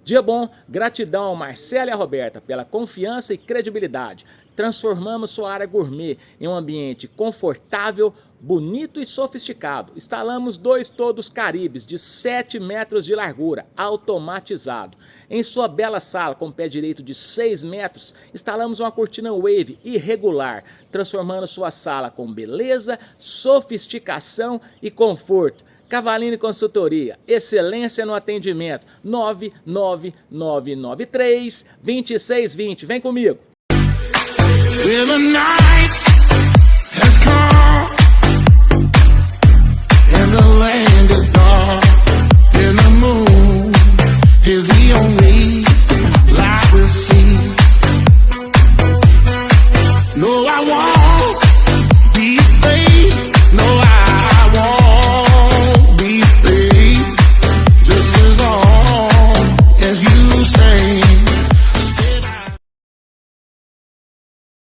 Dia bom, gratidão ao Marcelo e à Roberta pela confiança e credibilidade. Transformamos sua área gourmet em um ambiente confortável, bonito e sofisticado. Instalamos 2 toldos caribes de 7 metros de largura, automatizado. Em sua bela sala com pé direito de 6 metros, instalamos uma cortina wave irregular, transformando sua sala com beleza, sofisticação e conforto. Cavalini Consultoria, excelência no atendimento, 99993-2620. Vem comigo. The land is dark and the moon is the only